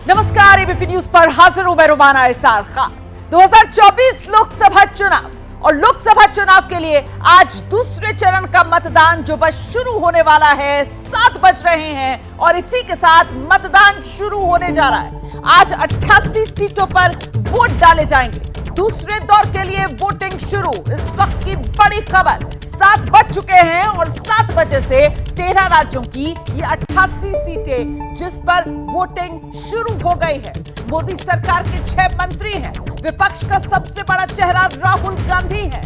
नमस्कार, ABP news पर हाजिर हूं मैं रुमाना इसार खान। 2024 लोकसभा चुनाव और लोकसभा चुनाव के लिए आज दूसरे चरण का मतदान जो बस शुरू होने वाला है। 7 बज रहे हैं और इसी के साथ मतदान शुरू होने जा रहा है। आज 88 सीटों पर वोट डाले जाएंगे। दूसरे दौर के लिए वोटिंग शुरू। इस वक्त की बड़ी खबर, 7 बज चुके हैं और 7 बजे से 13 राज्यों की ये 88 सीटें जिस पर वोटिंग शुरू हो गई है। मोदी सरकार के 6 मंत्री हैं। विपक्ष का सबसे बड़ा चेहरा राहुल गांधी है।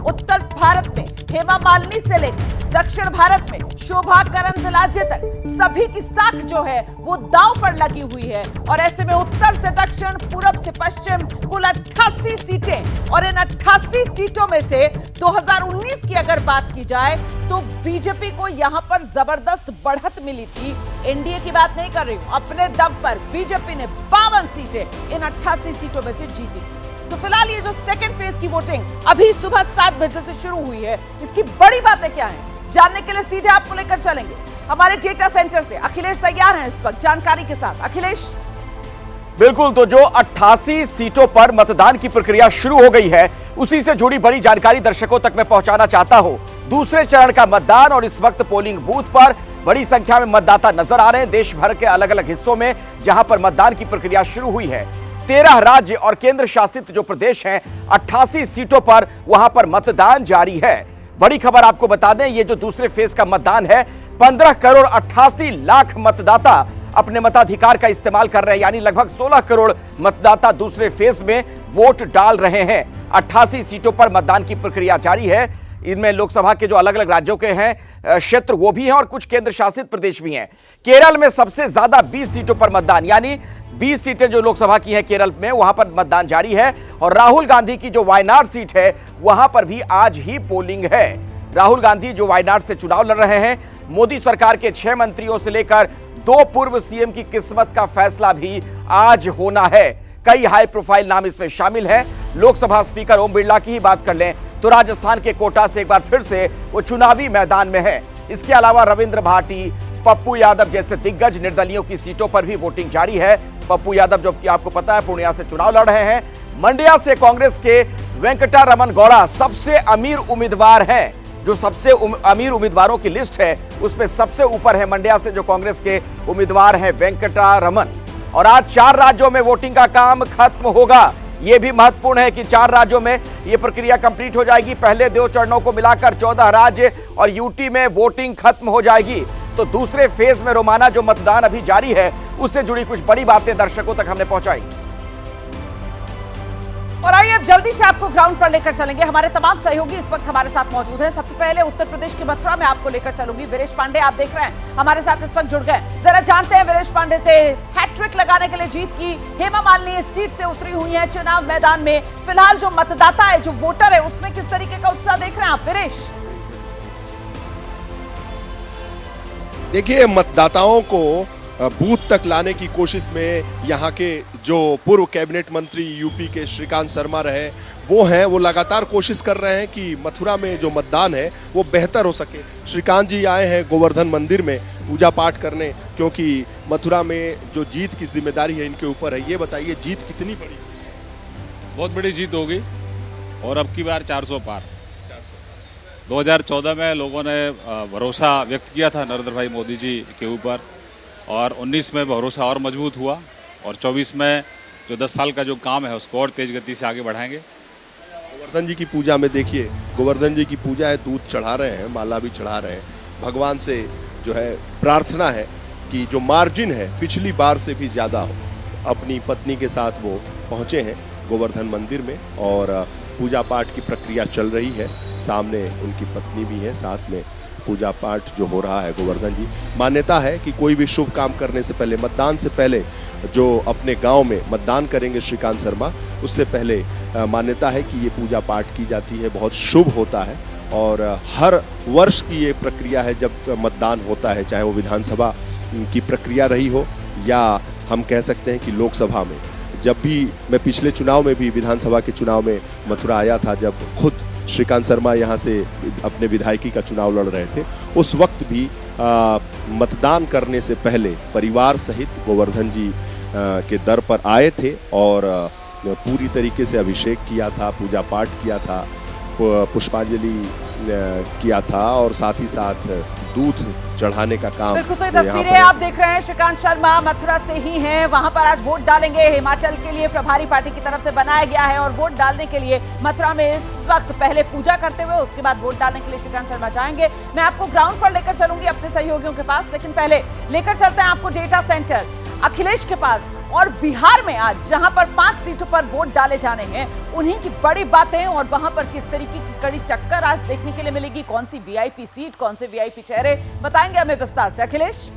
उत्तर भारत में हेमा मालिनी से लेकर दक्षिण भारत में शोभा करंदलाजे तक सभी की साख जो है वो दांव पर लगी हुई है। और ऐसे में उत्तर से दक्षिण, पूरब से पश्चिम कुल 88 सीटें और इन 88 सीटों में से 2019 की अगर बात की जाए तो बीजेपी को यहां पर जबरदस्त बढ़त मिली थी। एनडीए की बात नहीं कर रही हूं, अपने दम पर बीजेपी ने 52 सीटें इन 88 सीटों में से जीती थी। तो फिलहाल ये जो सेकंड फेज की वोटिंग अभी सुबह 7 बजे से शुरू हुई है, इसकी बड़ी बातें क्या हैं जानने के लिए सीधे आपको लेकर चलेंगे हमारे डेटा सेंटर से। अखिलेश तैयार हैं इस वक्त जानकारी के साथ। अखिलेश। बिल्कुल, तो जो 88 सीटों पर मतदान की प्रक्रिया शुरू हो गई है, उसी से जुड़ी बड़ी जानकारी दर्शकों तक मैं पहुंचाना चाहता हूं। दूसरे चरण का मतदान और इस वक्त पोलिंग बूथ पर बड़ी संख्या में मतदाता नजर आ रहे हैं। देश भर के अलग अलग हिस्सों में जहां पर मतदान की प्रक्रिया शुरू हुई है। 13 राज्य और केंद्र शासित जो प्रदेश हैं, 88 सीटों पर वहां पर मतदान जारी है। बड़ी खबर आपको बता दें, ये जो दूसरे फेज का मतदान है, 15 करोड़ 88 लाख मतदाता अपने मताधिकार का इस्तेमाल कर रहे हैं। यानी लगभग 16 करोड़ मतदाता दूसरे फेज में वोट डाल रहे हैं। 88 सीटों पर मतदान की प्रक्रिया जारी है। इनमें लोकसभा के जो अलग अलग राज्यों के हैं क्षेत्र वो भी हैं और कुछ केंद्र शासित प्रदेश भी हैं। केरल में सबसे ज्यादा 20 सीटों पर मतदान, यानी 20 सीटें जो लोकसभा की हैं केरल में, वहां पर मतदान जारी है। और राहुल गांधी की जो वायनाड सीट है वहां पर भी आज ही पोलिंग है। राहुल गांधी जो वायनाड से चुनाव लड़ रहे हैं, मोदी सरकार के 6 मंत्रियों से लेकर 2 पूर्व सीएम की किस्मत का फैसला भी आज होना है। कई हाई प्रोफाइल नाम इसमें शामिल हैं। लोकसभा स्पीकर ओम बिरला की ही बात कर लें तो राजस्थान के कोटा से एक बार फिर से वो चुनावी मैदान में है। इसके अलावा रविंद्र भाटी, पप्पू यादव जैसे दिग्गज निर्दलियों की सीटों पर भी वोटिंग जारी है। पप्पू यादव जो कि आपको पता है पूर्णिया से चुनाव लड़ रहे हैं। मंड्या से कांग्रेस के वेंकटा रमन गौड़ा सबसे अमीर उम्मीदवार हैं। जो सबसे अमीर उम्मीदवारों की लिस्ट है उसमें सबसे ऊपर है मंड्या से जो कांग्रेस के उम्मीदवार हैं वेंकटा रमन। और आज 4 राज्यों में वोटिंग का काम खत्म होगा। यह भी महत्वपूर्ण है कि 4 राज्यों में यह प्रक्रिया कंप्लीट हो जाएगी। पहले 2 चरणों को मिलाकर 14 राज्य और यूटी में वोटिंग खत्म हो जाएगी। तो दूसरे फेज में रोमाना जो मतदान अभी जारी है उससे जुड़ी कुछ बड़ी बातें दर्शकों तक हमने पहुंचाई। और आइए अब जल्दी से आपको ग्राउंड पर लेकर चलेंगे। हमारे तमाम सहयोगी इस वक्त हमारे साथ मौजूद हैं। सबसे पहले उत्तर प्रदेश के मथुरा में आपको लेकर चलूंगी। वीरेश पांडे आप देख रहे हैं हमारे साथ इस वक्त जुड़ गए। जरा जानते हैं वीरेश पांडे से, हैट्रिक लगाने के लिए जीत की हेमा मालिनी इस सीट से उतरी हुई है चुनाव मैदान में। फिलहाल जो मतदाता है, जो वोटर है, उसमें किस तरीके का उत्साह देख रहे हैं आप वीरेश? देखिए, मतदाताओं को बूथ तक लाने की कोशिश में यहाँ के जो पूर्व कैबिनेट मंत्री यूपी के श्रीकांत शर्मा रहे वो हैं, वो लगातार कोशिश कर रहे हैं कि मथुरा में जो मतदान है वो बेहतर हो सके। श्रीकांत जी आए हैं गोवर्धन मंदिर में पूजा पाठ करने, क्योंकि मथुरा में जो जीत की जिम्मेदारी है इनके ऊपर है। ये बताइए, जीत कितनी बड़ी? बहुत बड़ी जीत होगी और अब की बार 400 पार। 2014 में लोगों ने भरोसा व्यक्त किया था नरेंद्र भाई मोदी जी के ऊपर, और 19 में भरोसा और मजबूत हुआ, और 24 में जो 10 साल का जो काम है उसको और तेज गति से आगे बढ़ाएंगे। गोवर्धन जी की पूजा में देखिए, गोवर्धन जी की पूजा है, दूध चढ़ा रहे हैं, माला भी चढ़ा रहे हैं। भगवान से जो है प्रार्थना है कि जो मार्जिन है पिछली बार से भी ज़्यादा हो। अपनी पत्नी के साथ वो पहुँचे हैं गोवर्धन मंदिर में और पूजा पाठ की प्रक्रिया चल रही है। सामने उनकी पत्नी भी है, साथ में पूजा पाठ जो हो रहा है गोवर्धन जी। मान्यता है कि कोई भी शुभ काम करने से पहले, मतदान से पहले जो अपने गांव में मतदान करेंगे श्रीकांत शर्मा, उससे पहले मान्यता है कि ये पूजा पाठ की जाती है, बहुत शुभ होता है। और हर वर्ष की ये प्रक्रिया है जब मतदान होता है, चाहे वो विधानसभा की प्रक्रिया रही हो या हम कह सकते हैं कि लोकसभा में। जब भी मैं पिछले चुनाव में भी, विधानसभा के चुनाव में मथुरा आया था, जब खुद श्रीकांत शर्मा यहाँ से अपने विधायकी का चुनाव लड़ रहे थे, उस वक्त भी मतदान करने से पहले परिवार सहित गोवर्धन जी के दर पर आए थे और पूरी तरीके से अभिषेक किया था, पूजा पाठ किया था, पुष्पांजलि किया था और साथ ही साथ दूध चढ़ाने का काम। बिल्कुल, तो ये तस्वीरें आप देख रहे हैं श्रीकांत शर्मा मथुरा से ही हैं, वहां पर आज वोट डालेंगे। हिमाचल के लिए प्रभारी पार्टी की तरफ से बनाया गया है और वोट डालने के लिए मथुरा में इस वक्त पहले पूजा करते हुए उसके बाद वोट डालने के लिए श्रीकांत शर्मा जाएंगे। मैं आपको ग्राउंड पर लेकर चलूंगी अपने सहयोगियों के पास, लेकिन पहले लेकर चलते हैं आपको डेटा सेंटर अखिलेश के पास। और बिहार में आज जहां पर 5 सीटों पर वोट डाले जाने हैं, उन्हीं की बड़ी बातें और वहां पर किस तरीके की कड़ी टक्कर आज देखने के लिए मिलेगी, कौन सी वीआईपी सीट, कौन से वीआईपी चेहरे, बताएंगे हमें विस्तार से अखिलेश।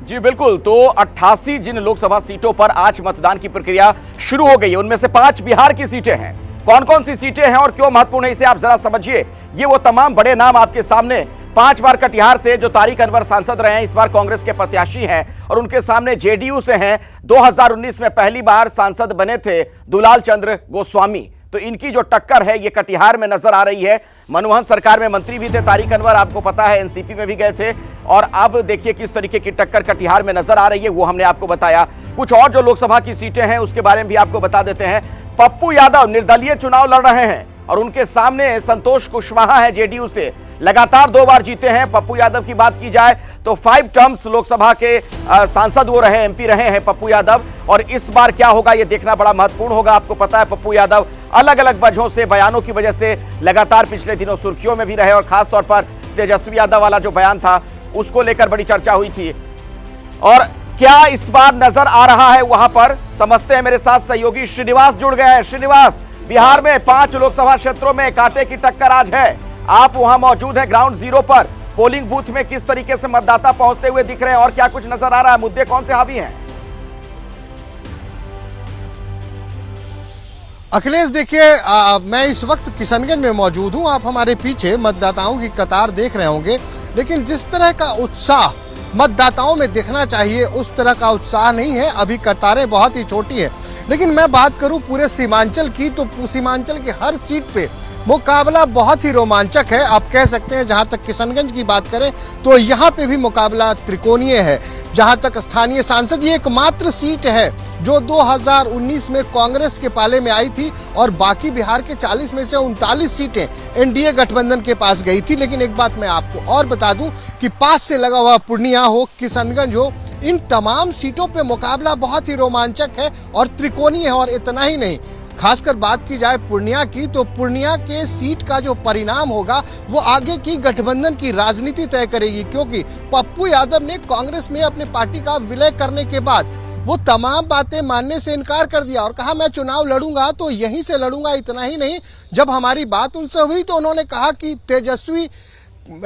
जी बिल्कुल, तो 88 जिन लोकसभा सीटों पर आज मतदान की प्रक्रिया शुरू हो गई है, उनमें से 5 बिहार की सीटें हैं। कौन कौन सी सीटें हैं और क्यों महत्वपूर्ण है, इसे आप जरा समझिए। ये वो तमाम बड़े नाम आपके सामने। 5 बार कटिहार से जो तारिक अनवर सांसद रहे हैं, इस बार कांग्रेस के प्रत्याशी हैं और उनके सामने जेडीयू से हैं। 2019 में पहली बार सांसद बने थे दुलाल चंद्र गोस्वामी, तो इनकी जो टक्कर है ये कटिहार में नजर आ रही है। मनमोहन सरकार में मंत्री भी थे तारिक अनवर, आपको पता है एनसीपी में भी गए थे। और अब देखिए किस तरीके की टक्कर कटिहार में नजर आ रही है, वो हमने आपको बताया। कुछ और जो लोकसभा की सीटें हैं उसके बारे में भी आपको बता देते हैं। पप्पू यादव निर्दलीय चुनाव लड़ रहे हैं और उनके सामने संतोष कुशवाहा है जेडीयू से, लगातार 2 बार जीते हैं। पप्पू यादव की बात की जाए तो 5 टर्म्स लोकसभा के सांसद वो रहे, एमपी रहे हैं पप्पू यादव। और इस बार क्या होगा ये देखना बड़ा महत्वपूर्ण होगा। आपको पता है पप्पू यादव अलग अलग वजहों से, बयानों की वजह से लगातार पिछले दिनों सुर्खियों में भी रहे और खासतौर पर तेजस्वी यादव वाला जो बयान था उसको लेकर बड़ी चर्चा हुई थी। और क्या इस बार नजर आ रहा है वहां पर, समझते हैं। मेरे साथ सहयोगी श्रीनिवास जुड़ गए हैं। श्रीनिवास, बिहार में 5 लोकसभा क्षेत्रों में कांटे की टक्कर आज है, आप वहां मौजूद हैं ग्राउंड जीरो पर। पोलिंग बूथ में किस तरीके से मतदाता पहुंचते हुए दिख रहे हैं और क्या कुछ नजर आ रहा है, मुद्दे कौन से हावी हैं? अखिलेश देखिए, मैं इस वक्त किशनगंज में मौजूद हूं। आप हमारे पीछे मतदाताओं की कतार देख रहे होंगे, लेकिन जिस तरह का उत्साह मतदाताओं में दिखना चाहिए उस तरह का उत्साह नहीं है। अभी कतारें बहुत ही छोटी हैं। लेकिन मैं बात करूं पूरे सीमांचल की, तो सीमांचल की हर सीट पे मुकाबला बहुत ही रोमांचक है। आप कह सकते हैं, जहां तक किशनगंज की बात करें तो यहां पे भी मुकाबला त्रिकोणीय है। जहां तक स्थानीय सांसद, ये एकमात्र सीट है जो 2019 में कांग्रेस के पाले में आई थी और बाकी बिहार के 40 में से 39 सीटें एनडीए गठबंधन के पास गई थी। लेकिन एक बात मैं आपको और बता दूं कि पास से लगा हुआ पूर्णिया हो, किशनगंज हो, इन तमाम सीटों पे मुकाबला बहुत ही रोमांचक है और त्रिकोणीय है। और इतना ही नहीं, खासकर बात की जाए पूर्णिया की, तो पूर्णिया के सीट का जो परिणाम होगा वो आगे की गठबंधन की राजनीति तय करेगी। क्योंकि पप्पू यादव ने कांग्रेस में अपने पार्टी का विलय करने के बाद वो तमाम बातें मानने से इनकार कर दिया और कहा मैं चुनाव लड़ूंगा तो यहीं से लड़ूंगा। इतना ही नहीं, जब हमारी बात उनसे हुई तो उन्होंने कहा कि तेजस्वी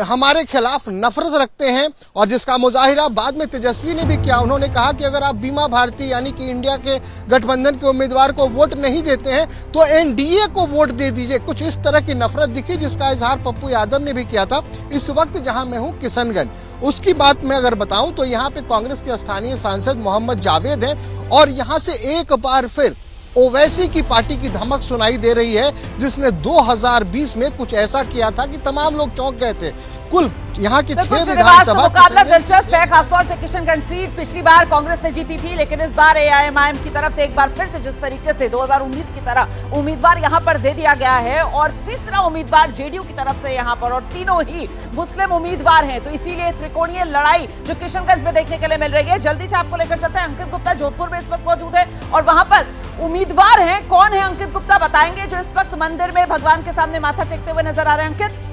हमारे खिलाफ नफरत रखते हैं और जिसका मुजाहिरा बाद में तेजस्वी ने भी किया। उन्होंने कहा कि अगर आप बीमा भारती यानी कि इंडिया के गठबंधन के उम्मीदवार को वोट नहीं देते हैं तो एनडीए को वोट दे दीजिए। कुछ इस तरह की नफरत दिखी जिसका इजहार पप्पू यादव ने भी किया था। इस वक्त जहां मैं हूं किशनगंज, उसकी बात मैं अगर बताऊं तो यहाँ पे कांग्रेस के स्थानीय सांसद मोहम्मद जावेद हैं और यहाँ से एक बार फिर ओवैसी की पार्टी की धमक सुनाई दे रही है, जिसने 2020 में कुछ ऐसा किया था कि तमाम लोग चौंक गए थे। कुल यहाँ की 6 विधानसभा मुकाबला दिलचस्प है, खासतौर से किशनगंज सीट पिछली बार कांग्रेस ने जीती थी, लेकिन इस बार एआईएमआईएम की तरफ से एक बार फिर से जिस तरीके से 2019 की तरह उम्मीदवार यहाँ पर दे दिया गया है और तीसरा उम्मीदवार जेडीयू की तरफ से यहाँ पर, और तीनों ही मुस्लिम उम्मीदवार हैं, तो इसीलिए त्रिकोणीय लड़ाई जो किशनगंज में देखने के लिए मिल रही है। जल्दी से आपको लेकर चलते हैं। अंकित गुप्ता जोधपुर में इस वक्त मौजूद है और वहां पर उम्मीदवार हैं। कौन है अंकित गुप्ता, बताएंगे, जो इस वक्त मंदिर में भगवान के सामने माथा टेकते हुए नजर आ रहे हैं। अंकित,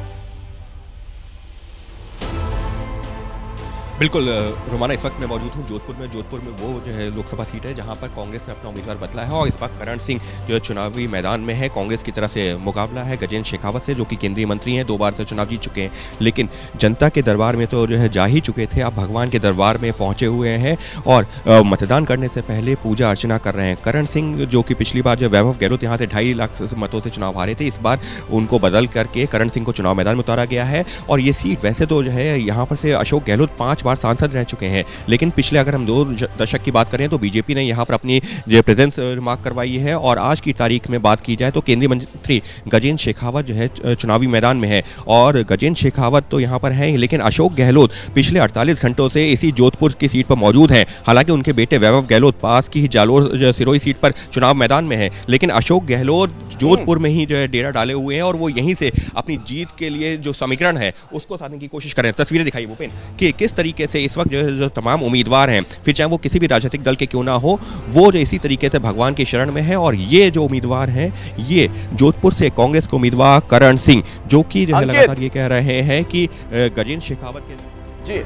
बिल्कुल रोमाना, इस वक्त मैं मौजूद हूँ जोधपुर में। जोधपुर में वो जो है लोकसभा सीट है जहाँ पर कांग्रेस ने अपना उम्मीदवार बदला है और इस बार करण सिंह जो चुनावी मैदान में है। कांग्रेस की तरफ से मुकाबला है गजेंद्र शेखावत से, जो कि केंद्रीय मंत्री हैं, 2 बार से चुनाव जीत चुके हैं, लेकिन जनता के दरबार में तो जो है जा ही चुके थे, अब भगवान के दरबार में पहुंचे हुए हैं और मतदान करने से पहले पूजा अर्चना कर रहे हैं। करण सिंह जो कि पिछली बार जो वैभव गहलोत यहाँ से 2.5 लाख मतों से चुनाव हारे थे, इस बार उनको बदल करके करण सिंह को चुनाव मैदान में उतारा गया है। और ये सीट वैसे तो जो है यहाँ पर से अशोक गहलोत 5 बार सांसद रह चुके हैं, लेकिन पिछले अगर हम 2 दशक की बात करें तो बीजेपी ने यहाँ पर अपनी जो प्रेजेंस मार्क करवाई है। और आज की तारीख में बात की जाए तो केंद्रीय मंत्री गजेंद्र शेखावत जो है चुनावी मैदान में है। और गजेंद्र शेखावत तो यहाँ पर है ही, लेकिन अशोक गहलोत पिछले 48 घंटों से इसी जोधपुर की सीट पर मौजूद हैं। हालांकि उनके बेटे वैभव गहलोत पास की जालोर सिरोही सीट पर चुनाव मैदान में है, लेकिन अशोक गहलोत जोधपुर में ही जो है डेरा डाले हुए हैं और वो यहीं से अपनी जीत के लिए जो समीकरण है उसको साधने की कोशिश कर रहे हैं। तस्वीरें दिखाई भूपेन कि किस तरीके से इस वक्त जो तमाम उम्मीदवार हैं, फिर चाहे वो किसी भी राजनीतिक दल के क्यों ना हो, वो जो इसी तरीके से भगवान की शरण में है। और ये जो उम्मीदवार हैं, ये जोधपुर से कांग्रेस के उम्मीदवार करण सिंह, जो कि जो है लगातार ये कह रहे हैं कि गजेंद्र शेखावत के जी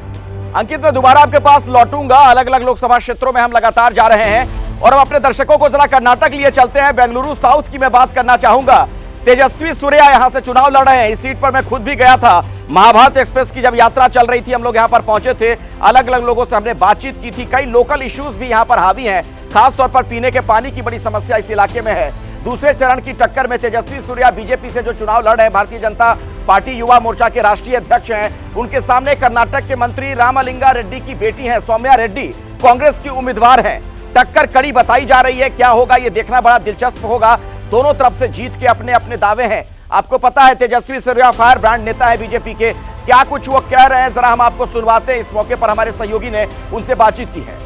अंकित, मैं दोबारा आपके पास लौटूंगा। अलग अलग लोकसभा क्षेत्रों में हम लगातार जा रहे हैं और हम अपने दर्शकों को जरा कर्नाटक लिए चलते हैं। बेंगलुरु साउथ की मैं बात करना चाहूंगा। तेजस्वी सूर्या यहां से चुनाव लड़ रहे हैं। इस सीट पर मैं खुद भी गया था। महाभारत एक्सप्रेस की जब यात्रा चल रही थी, हम लोग यहां पर पहुंचे थे। अलग अलग लोगों से हमने बातचीत की थी। कई लोकल इश्यूज भी यहां पर हावी हैं। खासतौर पर पीने के पानी की बड़ी समस्या इस इलाके में है। दूसरे चरण की टक्कर में तेजस्वी सूर्या बीजेपी से जो चुनाव लड़ रहे हैं, भारतीय जनता पार्टी युवा मोर्चा के राष्ट्रीय अध्यक्ष हैं। उनके सामने कर्नाटक के मंत्री रामलिंगा रेड्डी की बेटी हैं सौम्या रेड्डी, कांग्रेस की उम्मीदवार हैं। टक्कर कड़ी बताई जा रही है। क्या होगा ये देखना बड़ा दिलचस्प होगा। दोनों तरफ से जीत के अपने अपने दावे हैं। आपको पता है तेजस्वी सूर्या फायर ब्रांड नेता है बीजेपी के। क्या कुछ वो कह रहे हैं जरा हम आपको सुनवाते हैं। इस मौके पर हमारे सहयोगी ने उनसे बातचीत की है।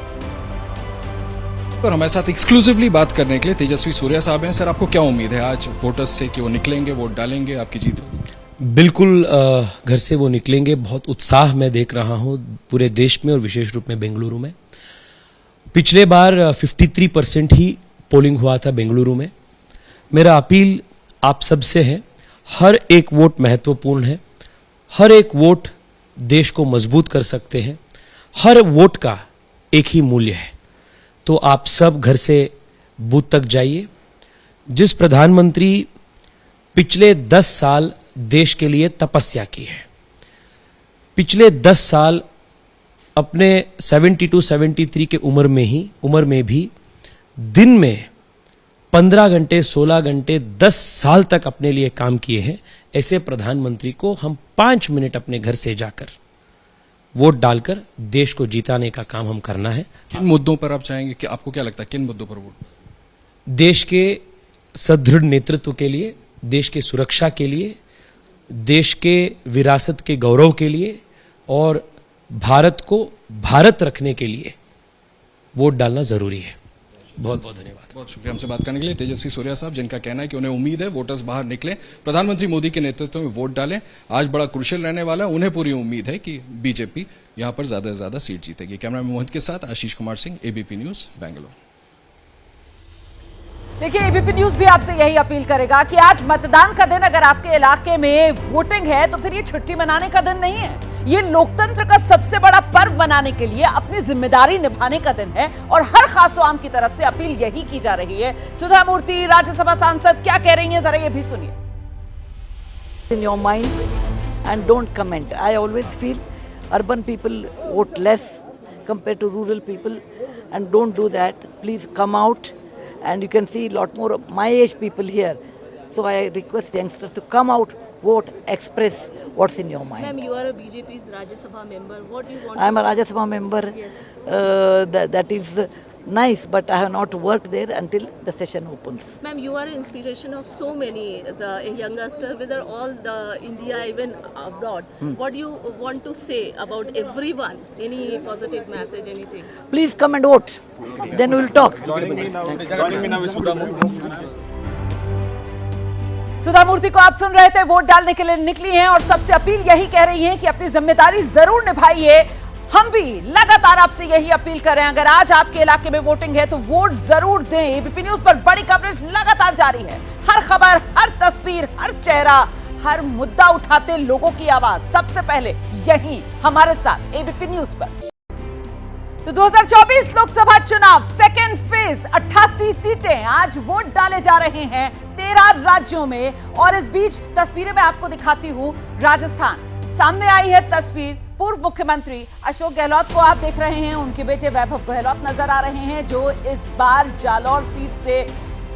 और हमारे साथ एक्सक्लूसिवली बात करने के लिए तेजस्वी सूर्या साहब हैं। सर, आपको क्या उम्मीद है आज वोटर्स से कि वो निकलेंगे, वोट डालेंगे, आपकी जीत होगी? बिल्कुल घर से वो निकलेंगे। बहुत उत्साह मैं देख रहा हूं पूरे देश में और विशेष रूप में बेंगलुरु में। पिछले बार 53% ही पोलिंग हुआ था बेंगलुरु में। मेरा अपील आप सबसे है, हर एक वोट महत्वपूर्ण है। हर एक वोट देश को मजबूत कर सकते हैं। हर वोट का एक ही मूल्य है। तो आप सब घर से बूथ तक जाइए। जिस प्रधानमंत्री पिछले 10 साल देश के लिए तपस्या की है, पिछले 10 साल अपने 72-73 के उम्र में भी दिन में 15 घंटे 16 घंटे 10 साल तक अपने लिए काम किए हैं, ऐसे प्रधानमंत्री को हम 5 मिनट अपने घर से जाकर वोट डालकर देश को जिताने का काम हम करना है। किन मुद्दों पर आप चाहेंगे कि आपको क्या लगता है किन मुद्दों पर वोट? देश के सुदृढ़ नेतृत्व के लिए, देश के सुरक्षा के लिए, देश के विरासत के गौरव के लिए और भारत को भारत रखने के लिए वोट डालना जरूरी है। बहुत बहुत धन्यवाद। बहुत शुक्रिया हमसे बात करने के लिए तेजस्वी सूर्या साहब, जिनका कहना है कि उन्हें उम्मीद है वोटर्स बाहर निकले, प्रधानमंत्री मोदी के नेतृत्व में वोट डालें। आज बड़ा क्रुशियल रहने वाला है। उन्हें पूरी उम्मीद है कि बीजेपी यहां पर ज्यादा से ज्यादा सीट जीतेगी। कैमरामैन मोहित के साथ आशीष कुमार सिंह, एबीपी न्यूज, बेंगलुरु। देखिए, एबीपी न्यूज भी आपसे यही अपील करेगा कि आज मतदान का दिन अगर आपके इलाके में वोटिंग है तो फिर ये छुट्टी मनाने का दिन नहीं है। ये लोकतंत्र का सबसे बड़ा पर्व मनाने के लिए अपनी जिम्मेदारी निभाने का दिन है और हर खासोआम की तरफ से अपील यही की जा रही है। सुधा मूर्ति, राज्यसभा सांसद, क्या कह रही हैं, जरा ये भी सुनिए। In your mind and don't comment. I always feel urban people vote less compared to rural people, and don't do that. Please come out, and you can see a lot more of my age people here. So I request youngsters to come out, vote, express what's in your mind. Ma'am, you are a BJP's Rajya Sabha member. What do you want? I'm a Rajya Sabha member. Yes. That is nice, but I have not worked there until the session opens. Ma'am, you are an inspiration of so many youngsters, whether all the India, even abroad. What do you want to say about everyone? Any positive message, anything? Please come and vote. Then we will talk. सुधा मूर्ति को आप सुन रहे थे, vote डालने के लिए निकली हैं और सबसे अपील यही कह रही हैं कि अपनी जिम्मेदारी जरूर निभाइए। हम भी लगातार आपसे यही अपील कर रहे हैं, अगर आज आपके इलाके में वोटिंग है तो वोट जरूर दें। एबीपी न्यूज पर बड़ी कवरेज लगातार जारी है। हर खबर, हर तस्वीर, हर चेहरा, हर मुद्दा उठाते लोगों की आवाज सबसे पहले यही हमारे साथ एबीपी न्यूज पर। तो 2024 लोकसभा चुनाव सेकेंड फेज, 88 सीटें, आज वोट डाले जा रहे हैं 13 राज्यों में। और इस बीच तस्वीरें मैं आपको दिखाती हूं। राजस्थान सामने आई है तस्वीर। पूर्व मुख्यमंत्री अशोक गहलोत को आप देख रहे हैं, उनके बेटे वैभव गहलोत नजर आ रहे हैं, जो इस बार जालौर सीट से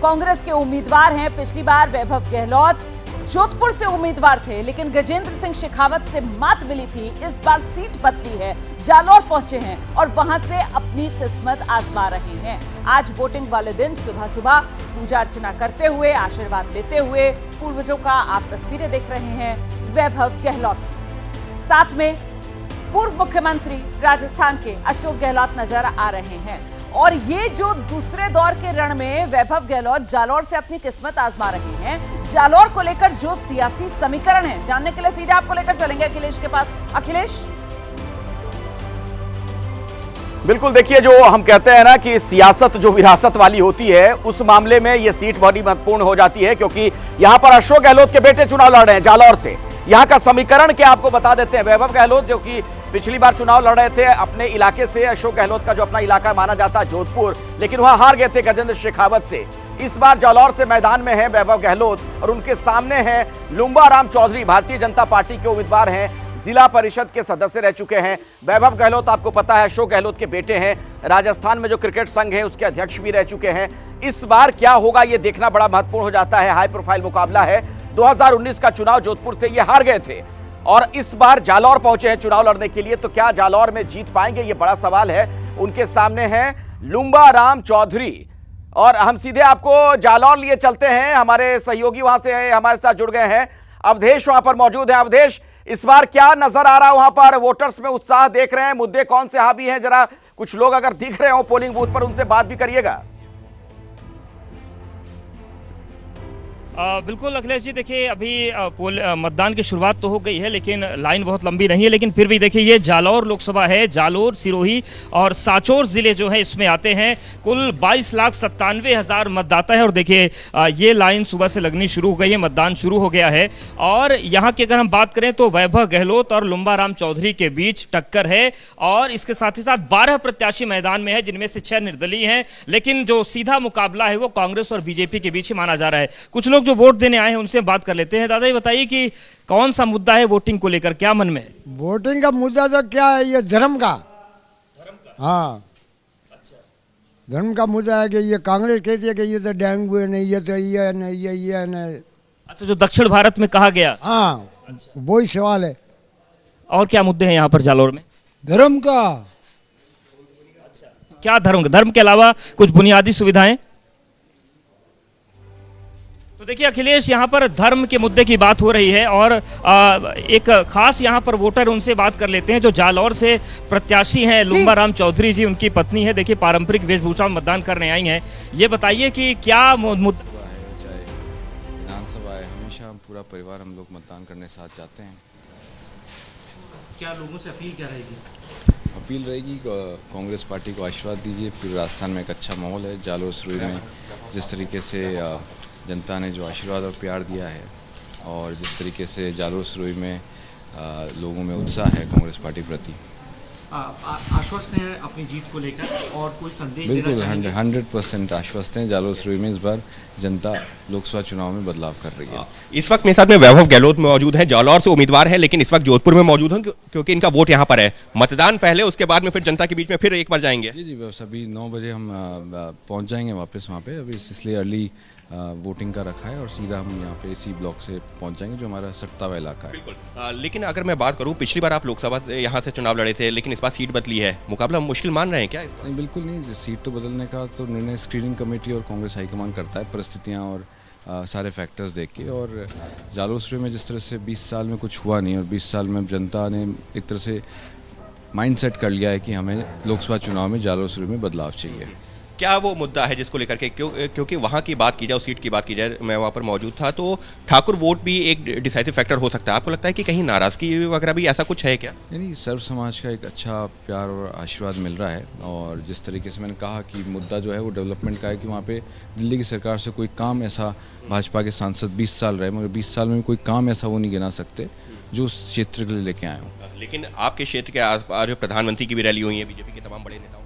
कांग्रेस के उम्मीदवार हैं। पिछली बार वैभव गहलोत जोधपुर से उम्मीदवार थे, लेकिन गजेंद्र सिंह शेखावत से मात मिली थी। इस बार सीट बदली है, जालौर पहुंचे हैं और वहां से अपनी किस्मत आजमा रहे हैं। आज वोटिंग वाले दिन सुबह सुबह पूजा अर्चना करते हुए, आशीर्वाद लेते हुए पूर्वजों का आप तस्वीरें देख रहे हैं वैभव गहलोत, साथ में पूर्व मुख्यमंत्री राजस्थान के अशोक गहलोत नजर आ रहे हैं। और ये जो दूसरे दौर के रण में वैभव गहलोत जालौर से अपनी किस्मत आजमा रहे हैं, जालौर को लेकर जो सियासी समीकरण है, जानने के लिए सीधे आपको लेकर चलेंगे अखिलेश के पास। अखिलेश, बिल्कुल, देखिए, जो हम कहते हैं ना कि सियासत जो विरासत वाली होती है, उस मामले में यह सीट बहुत ही महत्वपूर्ण हो जाती है, क्योंकि यहां पर अशोक गहलोत के बेटे चुनाव लड़ रहे हैं जालौर से। यहां का समीकरण क्या आपको बता देते हैं। वैभव गहलोत जो कि पिछली बार चुनाव लड़ रहे थे अपने इलाके से, अशोक गहलोत का जो अपना इलाका माना जाता है जोधपुर, लेकिन वहां हार गए थे गजेंद्र शेखावत से। इस बार जालौर से मैदान में है वैभव गहलोत और उनके सामने हैं लुम्बाराम चौधरी, भारतीय जनता पार्टी के उम्मीदवार हैं, जिला परिषद के सदस्य रह चुके हैं। वैभव गहलोत आपको पता है अशोक गहलोत के बेटे हैं, राजस्थान में जो क्रिकेट संघ है उसके अध्यक्ष भी रह चुके हैं। इस बार क्या होगा ये देखना बड़ा महत्वपूर्ण हो जाता है। हाई प्रोफाइल मुकाबला है। 2019 का चुनाव जोधपुर से ये हार गए थे और इस बार जालौर पहुंचे हैं चुनाव लड़ने के लिए, तो क्या जालौर में जीत पाएंगे, ये बड़ा सवाल है। उनके सामने हैं लुम्बाराम चौधरी और हम सीधे आपको जालौर लिए चलते हैं। हमारे सहयोगी वहां से हमारे साथ जुड़ गए हैं, अवधेश वहां पर मौजूद है। अवधेश, इस बार क्या नजर आ रहा है वहां पर? वोटर्स में उत्साह देख रहे हैं, मुद्दे कौन से हावी हैं? जरा कुछ लोग अगर दिख रहे हो पोलिंग बूथ पर, उनसे बात भी करिएगा। बिल्कुल अखिलेश जी, देखिए अभी मतदान की शुरुआत तो हो गई है, लेकिन लाइन बहुत लंबी नहीं है। लेकिन फिर भी देखिए, ये जालौर लोकसभा है, जालौर, सिरोही और सांचौर जिले जो है इसमें आते हैं। कुल 22,97,000 मतदाता है और देखिए ये लाइन सुबह से लगनी शुरू हो गई है, मतदान शुरू हो गया है। और यहाँ की अगर हम बात करें तो वैभव गहलोत और लुम्बाराम चौधरी के बीच टक्कर है और इसके साथ ही साथ 12 प्रत्याशी मैदान में है, जिनमें से 6 निर्दलीय हैं। लेकिन जो सीधा मुकाबला है वो कांग्रेस और बीजेपी के बीच ही माना जा रहा है। कुछ लोग जो वोट देने आए हैं उनसे बात कर लेते हैं। दादा, ये बताइए कि कौन सा मुद्दा है वोटिंग को लेकर, क्या मन में है? वोटिंग का मुद्दा तो क्या है, ये धर्म का। हाँ, अच्छा, धर्म का मुद्दा है कि ये कांग्रेस कहती है कि ये तो डेंगू है, नहीं ये तो ये नहीं, ये नहीं। अच्छा, जो दक्षिण भारत में कहा गया, हाँ, वही सवाल है। और क्या मुद्दे हैं यहाँ पर जालौर में? धर्म का। क्या धर्म के अलावा कुछ बुनियादी सुविधाएं? तो देखिए अखिलेश, यहाँ पर धर्म के मुद्दे की बात हो रही है और एक खास यहाँ पर वोटर, उनसे बात कर लेते हैं जो जालौर से प्रत्याशी हैं, लुम्बाराम चौधरी जी, उनकी पत्नी है। देखिए पारंपरिक वेशभूषा में मतदान करने आई हैं। ये बताइए कि क्या मुद्दा है, चाहे विधानसभा है, हमेशा पूरा परिवार हम लोग मतदान करने साथ जाते हैं। क्या लोगों से अपील क्या रहेगी? अपील रहेगी कांग्रेस पार्टी को आशीर्वाद दीजिए। पूरे राजस्थान में एक अच्छा माहौल है। जालौर सिरोही में जिस तरीके से जनता ने जो आशीर्वाद और प्यार दिया है और जिस तरीके से जालौर सिरोही में लोगों में उत्साह है कांग्रेस पार्टी प्रति, आश्वस्त हैं अपनी जीत को लेकर और कोई संदेश देना चाहेंगे? 100% आश्वस्त हैं। जालौर सिरोही में इस बार जनता लोकसभा चुनाव में बदलाव कर रही है। इस वक्त मेरे साथ में वैभव गहलोत मौजूद हैं, जालौर से उम्मीदवार हैं, लेकिन इस वक्त जोधपुर में मौजूद हैं क्योंकि इनका वोट यहाँ पर है। मतदान पहले, उसके बाद में फिर जनता के बीच में फिर एक बार जाएंगे। जी, बस अभी 9 बजे हम पहुँच जाएंगे वापस वहाँ पे। अभी इसलिए अर्ली वोटिंग का रखा है और सीधा हम यहाँ पे इसी ब्लॉक से पहुँच जाएंगे जो हमारा सट्टावा इलाका है। बिल्कुल। लेकिन अगर मैं बात करूँ, पिछली बार आप लोकसभा से यहाँ से चुनाव लड़े थे, लेकिन इस बार सीट बदली है, मुकाबला मुश्किल मान रहे हैं क्या? नहीं, बिल्कुल नहीं। सीट तो बदलने का तो निर्णय स्क्रीनिंग कमेटी और कांग्रेस हाईकमान करता है, परिस्थितियाँ और सारे फैक्टर्स देख के। और जालौर सिरोही में जिस तरह से 20 साल में कुछ हुआ नहीं और 20 साल में जनता ने एक तरह से माइंड सेट कर लिया है कि हमें लोकसभा चुनाव में जालौर सिरोही में बदलाव चाहिए। क्या वो मुद्दा है जिसको लेकर के, क्योंकि वहाँ की बात की जाए, उस सीट की बात की जाए, मैं वहाँ पर मौजूद था, तो ठाकुर वोट भी एक डिसाइसिव फैक्टर हो सकता है। आपको लगता है कि कहीं नाराजगी वगैरह भी ऐसा कुछ है क्या? नहीं, सर्व समाज का एक अच्छा प्यार और आशीर्वाद मिल रहा है और जिस तरीके से मैंने कहा कि मुद्दा जो है वो डेवलपमेंट का है कि वहाँ पे दिल्ली की सरकार से कोई काम ऐसा, भाजपा के सांसद 20 साल रहे मगर 20 साल में कोई काम ऐसा वो नहीं गिना सकते जो उस क्षेत्र के लिए लेके आए हों। लेकिन आपके क्षेत्र के आसपास प्रधानमंत्री की भी रैली हुई है, बीजेपी के तमाम बड़े नेताओं।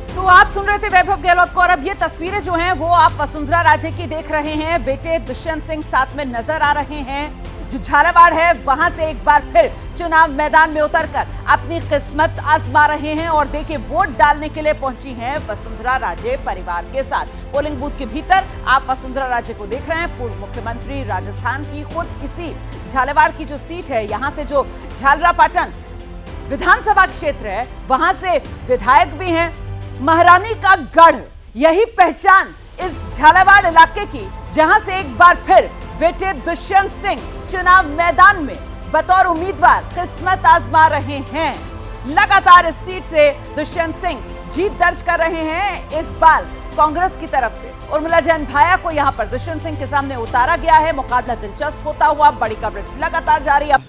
तो आप सुन रहे थे वैभव गहलोत को और अब ये तस्वीरें जो हैं वो आप वसुंधरा राजे की देख रहे हैं। बेटे दुष्यंत सिंह साथ में नजर आ रहे हैं। जो झालावाड़ है वहां से एक बार फिर चुनाव मैदान में उतरकर अपनी किस्मत आजमा रहे हैं। और देखिए, वोट डालने के लिए पहुंची हैं वसुंधरा राजे परिवार के साथ। पोलिंग बूथ के भीतर आप वसुंधरा राजे को देख रहे हैं, पूर्व मुख्यमंत्री राजस्थान की। खुद इसी झालावाड़ की जो सीट है, यहां से जो झालरापाटन विधानसभा क्षेत्र है, वहां से विधायक भी हैं। महारानी का गढ़, यही पहचान इस झालावाड़ इलाके की, जहां से एक बार फिर बेटे दुष्यंत सिंह चुनाव मैदान में बतौर उम्मीदवार किस्मत आजमा रहे हैं। लगातार इस सीट से दुष्यंत सिंह जीत दर्ज कर रहे हैं। इस बार कांग्रेस की तरफ से उर्मिला जैन भाया को यहां पर दुष्यंत सिंह के सामने उतारा गया है। मुकाबला दिलचस्प होता हुआ बड़ी कवरेज लगातार जारी। अब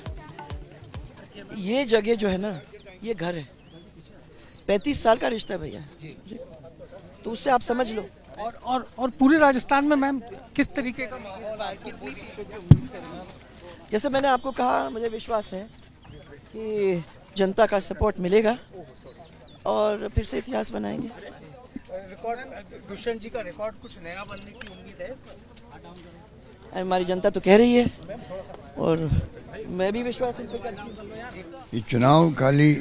ये जगह जो है ना, ये घर है, 35 साल का रिश्ता है भैया, तो उससे आप समझ लो। और पूरे राजस्थान में मैम किस तरीके का कितनी सीटों पे उम्मीद करेंगे? जैसे मैंने आपको कहा, मुझे विश्वास है कि जनता का सपोर्ट मिलेगा और फिर से इतिहास बनाएंगे। रिकॉर्ड, दुष्यंत जी का रिकॉर्ड कुछ नया बनने की उम्मीद है? हमारी जनता तो कह रही है और मैं भी विश्वास करती हूँ। ये चुनाव खाली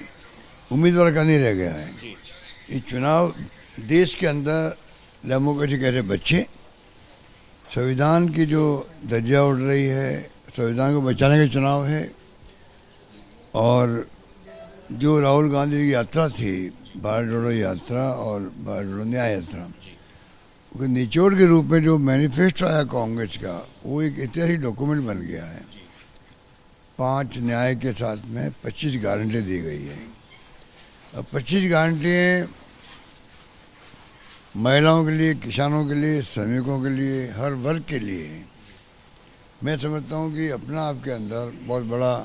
उम्मीदवार का नहीं रह गया है। ये चुनाव देश के अंदर डेमोक्रेसी कैसे बचे, संविधान की जो धज्जियां उड़ रही है, संविधान को बचाने का चुनाव है। और जो राहुल गांधी की यात्रा थी, भारत जोड़ो यात्रा और भारत जोड़ो न्याय यात्रा, उसके निचोड़ के रूप में जो मैनिफेस्टो आया कांग्रेस का, वो एक ऐतिहासिक डॉक्यूमेंट बन गया है। 5 न्याय के साथ में 25 गारंटी दी गई है। अब 25 गारंटियाँ महिलाओं के लिए, किसानों के लिए, श्रमिकों के लिए, हर वर्ग के लिए। मैं समझता हूँ कि अपना आपके अंदर बहुत बड़ा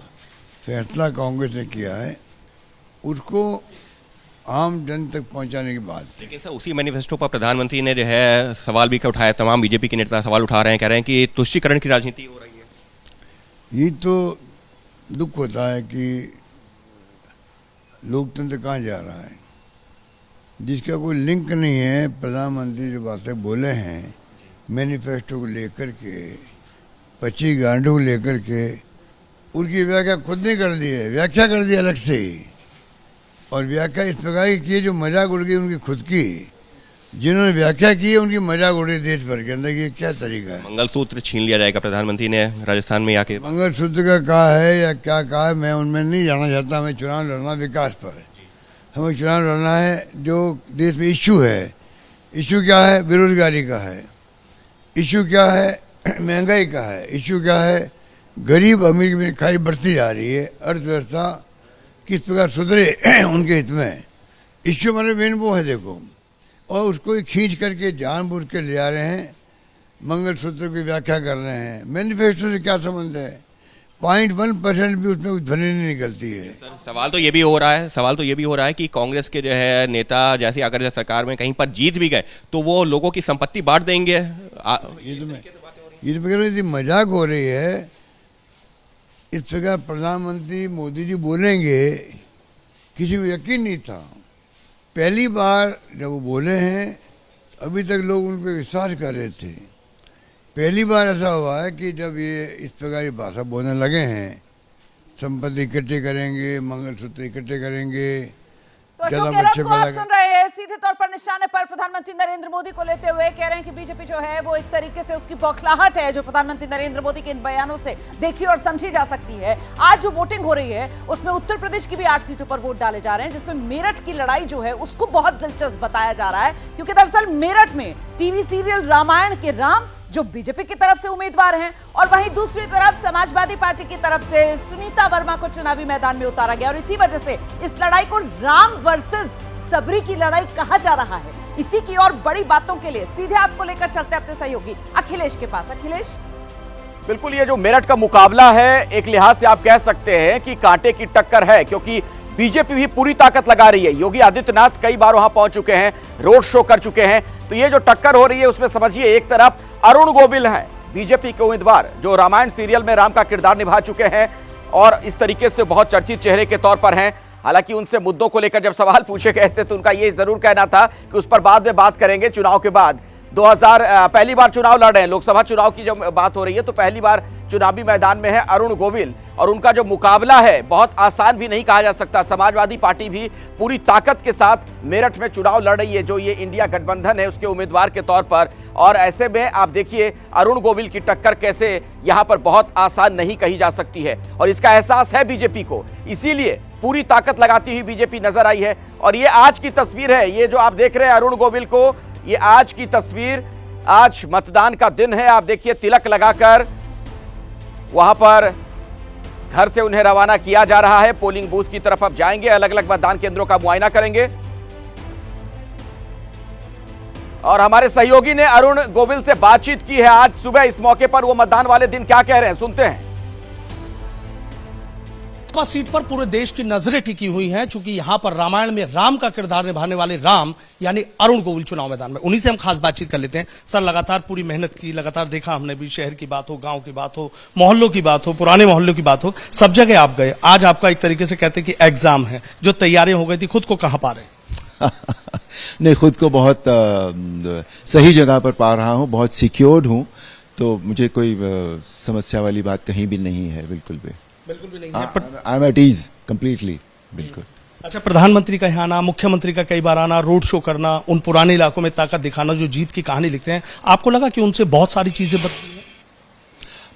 फैसला कांग्रेस ने किया है, उसको आम जन तक पहुंचाने की बात। लेकिन सर, उसी मैनिफेस्टो पर प्रधानमंत्री ने जो है सवाल भी उठाया, तमाम बीजेपी के नेता सवाल उठा रहे हैं, कह रहे हैं कि तुष्टीकरण की राजनीति हो रही है। ये तो दुख होता है कि लोकतंत्र कहाँ जा रहा है, जिसका कोई लिंक नहीं है। प्रधानमंत्री जो बातें बोले हैं मैनिफेस्टो को लेकर के, 25 गारंटी को लेकर के, उनकी व्याख्या खुद नहीं कर दी है, व्याख्या कर दी अलग से। और व्याख्या इस प्रकार की है जो मजाक उड़ गई उनकी खुद की। जिन्होंने व्याख्या की है उनकी मजाक उड़ी देश भर के अंदर। ये क्या तरीका है? मंगलसूत्र छीन लिया जाएगा, प्रधानमंत्री ने राजस्थान में आके मंगलसूत्र का कहा है या क्या कहा है, मैं उनमें नहीं जाना चाहता। हमें चुनाव लड़ना विकास पर है, हमें चुनाव लड़ना है जो देश में इश्यू है। इश्यू क्या है? बेरोजगारी का है। इश्यू क्या है? महंगाई का है। इश्यू क्या है? गरीब अमीर में खाई बढ़ती जा रही है। अर्थव्यवस्था किस प्रकार सुधरे उनके हित में। इश्यू हमारे मेन वो है देखो, और उसको खींच करके जानबूझ के ले आ रहे हैं, मंगलसूत्र की व्याख्या कर रहे हैं। मैनिफेस्टो से क्या संबंध है? 0.1% भी उसमें ध्वनि नहीं निकलती है। सवाल तो ये भी हो रहा है कि कांग्रेस के जो है नेता जैसे अगर सरकार में कहीं पर जीत भी गए तो वो लोगों की संपत्ति बांट देंगे। ये तो मजाक हो रही है। इस प्रकार प्रधानमंत्री मोदी जी बोलेंगे, किसी को यकीन नहीं था। पहली बार जब वो बोले हैं, अभी तक लोग उन पर विश्वास कर रहे थे। पहली बार ऐसा हुआ है कि जब ये इस प्रकार की भाषा बोलने लगे हैं, संपत्ति इकट्ठे करेंगे, मंगलसूत्र इकट्ठे करेंगे, तो अशोक गहलोत को आप सुन रहे हैं, सीधे तौर पर निशाने पर प्रधानमंत्री नरेंद्र मोदी को लेते हुए कह रहे हैं कि बीजेपी जो है वो एक तरीके से उसकी बौखलाहट है जो प्रधानमंत्री नरेंद्र मोदी के इन बयानों से देखी और समझी जा सकती है। आज जो वोटिंग हो रही है उसमें उत्तर प्रदेश की भी 8 सीटों पर वोट डाले जा रहे हैं, जिसमें मेरठ की लड़ाई जो है उसको बहुत दिलचस्प बताया जा रहा है, क्योंकि दरअसल मेरठ में टीवी सीरियल रामायण के राम जो बीजेपी की तरफ से उम्मीदवार हैं, और वहीं दूसरी तरफ समाजवादी पार्टी की तरफ से सुनीता वर्मा को चुनावी मैदान में उतारा गया। और इसी वजह से इस लड़ाई को राम वर्सेस सबरी की लड़ाई कहा जा रहा है। इसी की और बड़ी बातों के लिए सीधे आपको लेकर चलते अपने सहयोगी अखिलेश के पास। अखिलेश, बिल्कुल, ये जो मेरठ का मुकाबला है एक लिहाज से आप कह सकते हैं कि कांटे की टक्कर है, क्योंकि बीजेपी भी पूरी ताकत लगा रही है। योगी आदित्यनाथ कई बार वहां पहुंच चुके हैं, रोड शो कर चुके हैं। तो ये जो टक्कर हो रही है उसमें समझिए एक तरफ अरुण गोविल हैं, बीजेपी के उम्मीदवार जो रामायण सीरियल में राम का किरदार निभा चुके हैं और इस तरीके से बहुत चर्चित चेहरे के तौर पर हैं। हालांकि उनसे मुद्दों को लेकर जब सवाल पूछे गए थे तो उनका ये जरूर कहना था कि उस पर बाद में बात करेंगे चुनाव के बाद। पहली बार चुनाव लड़ रहे हैं। लोकसभा चुनाव की जब बात हो रही है तो पहली बार चुनावी मैदान में है अरुण गोविल, और उनका जो मुकाबला है बहुत आसान भी नहीं कहा जा सकता। समाजवादी पार्टी भी पूरी ताकत के साथ मेरठ में चुनाव लड़ रही है, जो ये इंडिया गठबंधन है उसके उम्मीदवार के तौर पर। और ऐसे में आप देखिए अरुण गोविल की टक्कर कैसे यहां पर बहुत आसान नहीं कही जा सकती है, और इसका एहसास है बीजेपी को, इसीलिए पूरी ताकत लगाती हुई बीजेपी नजर आई है। और ये आज की तस्वीर है, ये जो आप देख रहे हैं अरुण गोविल को, ये आज की तस्वीर, आज मतदान का दिन है। आप देखिए तिलक लगाकर वहां पर घर से उन्हें रवाना किया जा रहा है। पोलिंग बूथ की तरफ अब जाएंगे, अलग अलग मतदान केंद्रों का मुआयना करेंगे। और हमारे सहयोगी ने अरुण गोविल से बातचीत की है आज सुबह। इस मौके पर वो मतदान वाले दिन क्या कह रहे हैं, सुनते हैं। सीट पर पूरे देश की नजरें टिकी हुई हैं, चूंकि यहां पर रामायण में राम का किरदार निभाने वाले राम यानी अरुण गोविल चुनाव मैदान में, उन्हीं से हम खास बातचीत कर लेते हैं। सर, लगातार पूरी मेहनत की, लगातार देखा हमने भी, शहर की बात हो, गांव की बात हो, मोहल्लों की बात हो, पुराने मोहल्लों की बात हो, सब जगह आप गए। आज आपका एक तरीके से कहते हैं कि एग्जाम है, जो तैयारियां हो गई थी, खुद को कहां पा रहे? नहीं, खुद को बहुत सही जगह पर पा रहा हूं, बहुत सिक्योर्ड हूं, तो मुझे कोई समस्या वाली बात कहीं भी नहीं है, बिल्कुल भी नहीं है। I am at ease completely, बिल्कुल। अच्छा, प्रधानमंत्री का यहाँ आना, मुख्यमंत्री का कई बार आना, रोड शो करना, उन पुराने इलाकों में ताकत दिखाना, जो जीत की कहानी लिखते हैं, आपको लगा कि उनसे बहुत सारी चीजें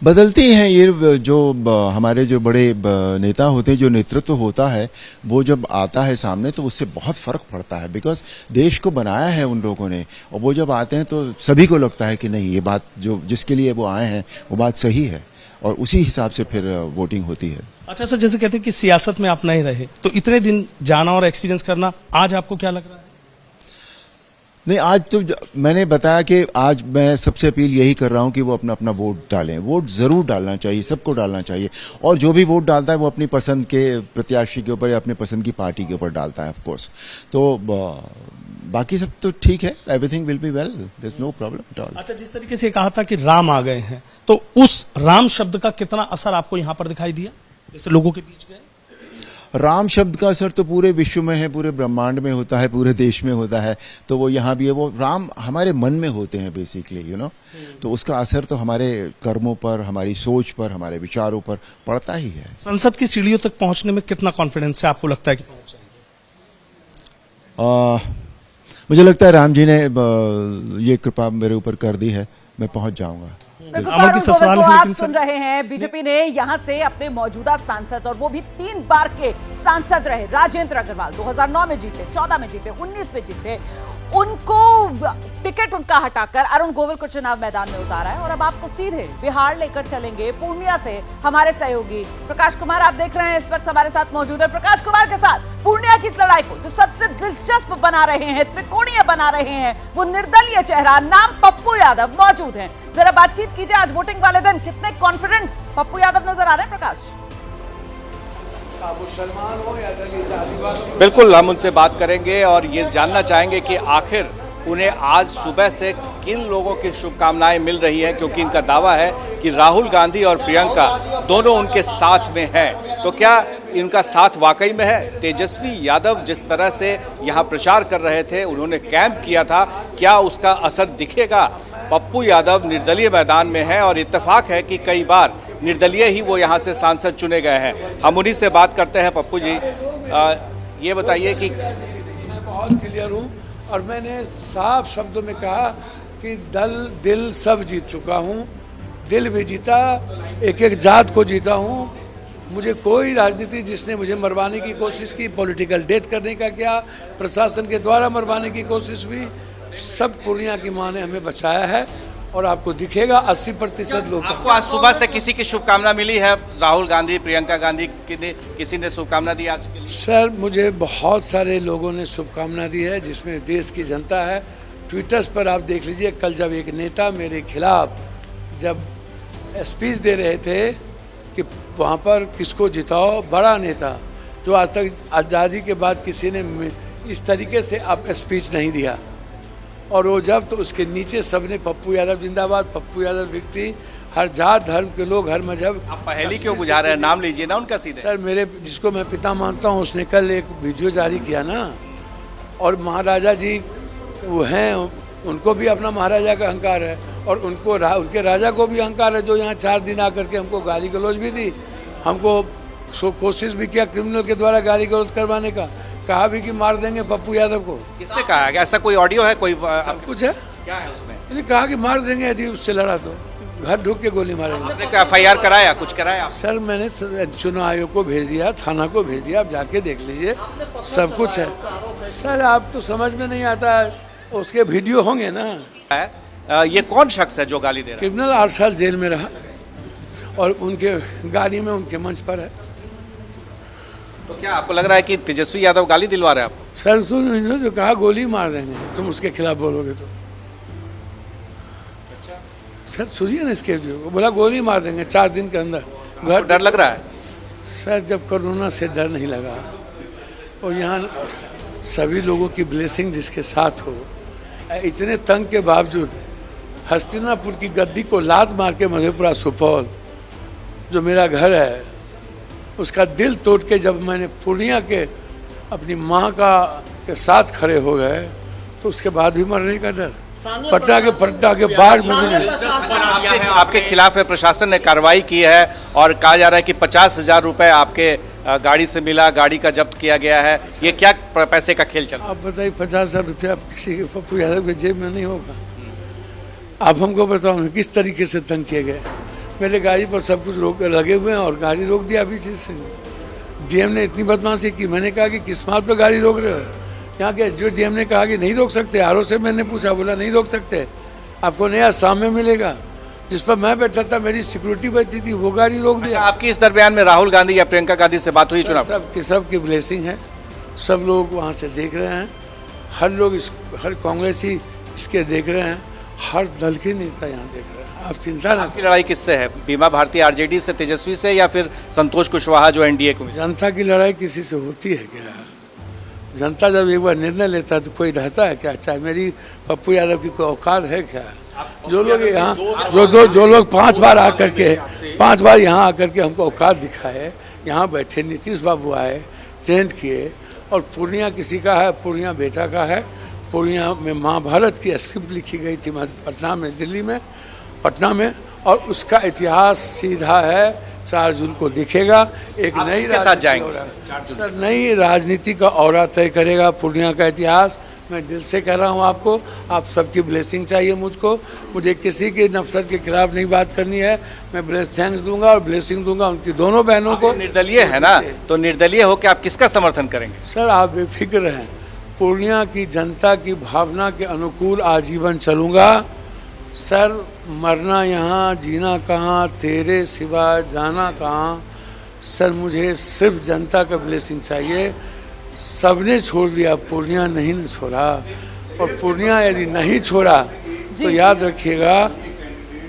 बदलती हैं? ये जो हमारे जो बड़े नेता होते हैं, जो नेतृत्व होता है, वो जब आता है सामने तो उससे बहुत फर्क पड़ता है, बिकॉज देश को बनाया है उन लोगों ने, और वो जब आते हैं तो सभी को लगता है कि नहीं, ये बात जो जिसके लिए वो आए हैं वो बात सही है, और उसी हिसाब से फिर वोटिंग होती है। अच्छा सर, जैसे कहते हैं कि सियासत में आप नहीं रहे, तो इतने दिन जाना और एक्सपीरियंस करना, आज आपको क्या लग रहा है? नहीं, आज तो मैंने बताया कि आज मैं सबसे अपील यही कर रहा हूं कि वो अपना अपना वोट डालें। वोट जरूर डालना चाहिए, सबको डालना चाहिए, और जो भी वोट डालता है वो अपनी पसंद के प्रत्याशी के ऊपर या अपनी पसंद की पार्टी के ऊपर डालता है, ऑफ कोर्स। तो बाकी सब तो ठीक है, everything will be well, there is no problem at all. अच्छा, जिस तरीके से कहा था कि राम आ गए हैं, तो उस राम शब्द का कितना असर आपको यहाँ पर दिखाई दिया, जैसे लोगों के बीच गए? राम शब्द का असर तो पूरे विश्व में है, पूरे ब्रह्मांड में होता है, पूरे देश में होता है, तो वो यहाँ भी है। वो राम हमारे मन में होते हैं बेसिकली, यू नो, तो उसका असर तो हमारे कर्मों पर, हमारी सोच पर, हमारे विचारों पर पड़ता ही है। संसद की सीढ़ियों तक पहुंचने में कितना कॉन्फिडेंस है, आपको लगता है कि मुझे लगता है राम जी ने ये कृपा मेरे ऊपर कर दी है, मैं पहुंच जाऊंगा। अरुण गोविल को आप सुन रहे हैं। बीजेपी ने यहां से अपने मौजूदा सांसद, और वो भी 3 बार के सांसद रहे, राजेंद्र अग्रवाल 2009 में जीते, 14 में जीते, 19 में जीते, उनको टिकट उनका हटाकर अरुण गोविल को चुनाव मैदान में उतारा है। और अब आपको सीधे बिहार लेकर चलेंगे, पूर्णिया से हमारे सहयोगी प्रकाश कुमार आप देख रहे हैं इस वक्त हमारे साथ मौजूद है। प्रकाश कुमार के साथ पूर्णिया की इस लड़ाई को जो सबसे दिलचस्प बना रहे हैं, त्रिकोणीय बना रहे हैं, वो निर्दलीय चेहरा नाम पप्पू यादव मौजूद हैं। जरा बातचीत कीजिए, आज वोटिंग वाले दिन कितने कॉन्फिडेंट पप्पू यादव नजर आ रहे हैं? प्रकाश, मुसलमान हो या दलित आदिवासी, बिल्कुल हम उनसे बात करेंगे और ये जानना चाहेंगे कि आखिर उन्हें आज सुबह से किन लोगों की शुभकामनाएं मिल रही है, क्योंकि इनका दावा है कि राहुल गांधी और प्रियंका दोनों उनके साथ में हैं। तो क्या इनका साथ वाकई में है? तेजस्वी यादव जिस तरह से यहाँ प्रचार कर रहे थे, उन्होंने कैंप किया था, क्या उसका असर दिखेगा? पप्पू यादव निर्दलीय मैदान में है और इत्तेफाक है कि कई बार निर्दलीय ही वो यहाँ से सांसद चुने गए हैं। हम उन्हीं से बात करते हैं। पप्पू जी, ये बताइए कि मैं बहुत क्लियर हूँ और मैंने साफ शब्दों में कहा कि दिल सब जीत चुका हूँ, दिल भी जीता, एक एक जात को जीता हूँ। मुझे कोई राजनीति जिसने मुझे मरवाने की कोशिश की, पॉलिटिकल डेथ करने का किया, प्रशासन के द्वारा मरवाने की कोशिश हुई, सब पूर्णिया की मां ने हमें बचाया है। और आपको दिखेगा 80% लोग। आपको आज सुबह से किसी की शुभकामना मिली है? राहुल गांधी, प्रियंका गांधी किसी ने शुभकामना दी आज के लिए? सर, मुझे बहुत सारे लोगों ने शुभकामना दी है, जिसमें देश की जनता है। ट्विटर्स पर आप देख लीजिए, कल जब एक नेता मेरे खिलाफ जब स्पीच दे रहे थे कि वहाँ पर किसको जिताओ, बड़ा नेता जो आज तक आज़ादी के बाद किसी ने इस तरीके से आप स्पीच नहीं दिया, और वो जब तो उसके नीचे सबने पप्पू यादव जिंदाबाद, पप्पू यादव विक्ट्री, हर जात धर्म के लोग, हर मजहब। आप पहली क्यों बुझा रहे हैं? नाम लीजिए ना उनका सीधे। सर, मेरे जिसको मैं पिता मानता हूँ, उसने कल एक वीडियो जारी किया ना, और महाराजा जी वो हैं उनको भी अपना महाराजा का अहंकार है और उनके राजा को भी अहंकार है, जो यहाँ 4 दिन आकर के हमको गाली गलौज भी दी, हमको कोशिश भी किया क्रिमिनल के द्वारा गाली गलौज करवाने का, कहा भी कि मार देंगे पप्पू यादव को। किसने कहा है? ऐसा कोई ऑडियो है? कोई सब कुछ है। क्या है उसमें? मैंने कहा कि मार देंगे यदि उससे लड़ा तो, घर ढूक के गोली मारेंगे। आपने FIR कराया, कुछ कराया? सर मैंने चुनाव आयोग को भेज दिया, थाना को भेज दिया, आप जाके देख लीजिए, सब कुछ है। सर आप तो समझ में नहीं आता, उसके वीडियो होंगे ना। ये कौन शख्स है जो गाली दे रहा है? क्रिमिनल 8 साल जेल में रहा और उनके गाड़ी में उनके मंच पर है। तो क्या आपको लग रहा है कि तेजस्वी यादव गाली दिलवा रहे हैं आपको? सर इन्होंने तो कहा गोली मार देंगे तुम उसके खिलाफ बोलोगे तो। अच्छा। सर सुनिए ना इसके को, बोला गोली मार देंगे 4 दिन के अंदर। घर डर लग रहा है? सर जब कोरोना से डर नहीं लगा और यहाँ सभी लोगों की ब्लेसिंग जिसके साथ हो, इतने तंग के बावजूद हस्तिनापुर की गद्दी को लात मार के मधेपुरा सुपौल जो मेरा घर है उसका दिल तोड़ के जब मैंने पूर्णिया के अपनी माँ के साथ खड़े हो गए तो उसके बाद भी मरने का डर। पटना के बाढ़ में आपके खिलाफ है, प्रशासन ने कार्रवाई की है और कहा जा रहा है कि 50,000 रुपए आपके गाड़ी से मिला, गाड़ी का जब्त किया गया है। ये क्या पैसे का खेल चल? आप बताइए 50,000 रुपया किसी के पप्पू यादव के जेब में नहीं होगा। आप हमको बताओ किस तरीके से तंग किए गए। मेरे गाड़ी पर सब कुछ रोक लगे हुए हैं और गाड़ी रोक दिया अभी से। डीएम ने इतनी बदमाशी की, मैंने कहा कि किस बात पर गाड़ी रोक रहे हो? यहाँ के जो डीएम ने कहा कि नहीं रोक सकते। आरओ से मैंने पूछा, बोला नहीं रोक सकते, आपको नया सामने मिलेगा। जिस पर मैं बैठा था, मेरी सिक्योरिटी बैठी थी, वो गाड़ी रोक दिया। आपकी इस दरमियान में राहुल गांधी या प्रियंका गांधी से बात हुई चुनाव? सबकी ब्लेसिंग है, सब लोग वहाँ से देख रहे हैं, हर लोग हर कांग्रेसी इसके देख रहे हैं, हर दल के नेता यहाँ देख रहे हैं। आप चिंता ना। आपकी लड़ाई किससे है? बीमा भारती आरजेडी से, तेजस्वी से, या फिर संतोष कुशवाहा जो एनडीए को? जनता की लड़ाई किसी से होती है क्या? जनता जब एक बार निर्णय लेता है तो कोई रहता है क्या? चाहे मेरी पप्पू यादव की कोई औकात है क्या? जो लोग यहाँ जो लोग 5 बार आकर के 5 बार यहाँ आकर के हमको औकात दिखाए, यहाँ बैठे नीतीश बाबू आए, ट्रेंड किए, और पूर्णिया किसी का है, पूर्णिया बेटा का है। पूर्णिया में महाभारत की स्क्रिप्ट लिखी गई थी पटना में, दिल्ली में, पटना में, और उसका इतिहास सीधा है 4 जून को दिखेगा। एक नई के साथ जाएंगे सर, नई राजनीति का औरा तय करेगा पूर्णिया का इतिहास। मैं दिल से कह रहा हूँ आपको, आप सबकी ब्लेसिंग चाहिए मुझको। मुझे किसी की नफरत के खिलाफ नहीं बात करनी है। मैं थैंक्स दूंगा और ब्लेसिंग दूंगा उनकी दोनों बहनों को। निर्दलीय है ना, तो निर्दलीय होकर आप किसका समर्थन करेंगे? सर आप बेफिक्र हैं, पूर्णिया की जनता की भावना के अनुकूल आजीवन चलूँगा। सर मरना यहाँ, जीना कहाँ, तेरे सिवा जाना कहाँ। सर मुझे सिर्फ जनता का ब्लेसिंग चाहिए। सबने छोड़ दिया, पूर्णिया नहीं ने छोड़ा, और पूर्णिया यदि नहीं छोड़ा तो याद रखिएगा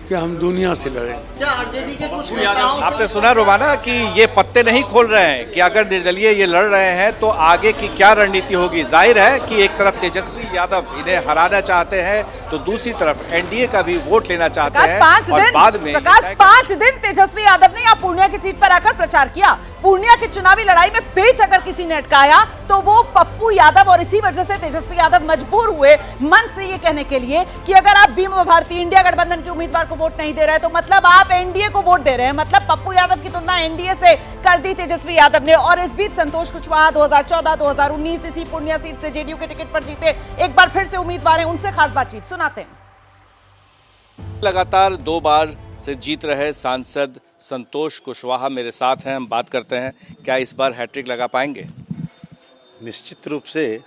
कि हम दुनिया से लड़ें। क्या आरजेडी के कुछ आपने सुना रोमाना कि ये पत्ते नहीं खोल रहे हैं कि अगर निर्दलीय ये लड़ रहे हैं तो आगे की क्या रणनीति होगी? जाहिर है कि एक तरफ तेजस्वी यादव इन्हें हराना चाहते हैं तो दूसरी तरफ एनडीए का भी वोट लेना चाहते हैं। और बाद में 5 दिन तेजस्वी यादव ने यहाँ पूर्णिया की सीट पर आकर प्रचार किया। पूर्णिया की चुनावी लड़ाई में पेच अगर किसी ने अटकाया तो वो पप्पू यादव, और इसी वजह से तेजस्वी यादव मजबूर हुए मन से ये कहने के लिए कि अगर आप बीमा भारती इंडिया गठबंधन के उम्मीदवार को वोट नहीं दे रहे तो मतलब आप एनडीए को वोट दे रहे हैं। मतलब पप्पू यादव की तुलना एनडीए से कर दी तेजस्वी यादव ने। और इस बीच संतोष कुशवाहा 2014, 2019 इसी पूर्णिया सीट से जेडीयू के टिकट पर जीते, एक बार फिर से उम्मीदवार हैं, उनसे खास बातचीत सुनाते हैं। लगातार 2 बार से जीत रहे सांसद संतोष कुशवाहा मेरे साथ हैं, हम बात करते हैं क्या इस बार हैट्रिक लगा पाएंगे? निश्चित रूप से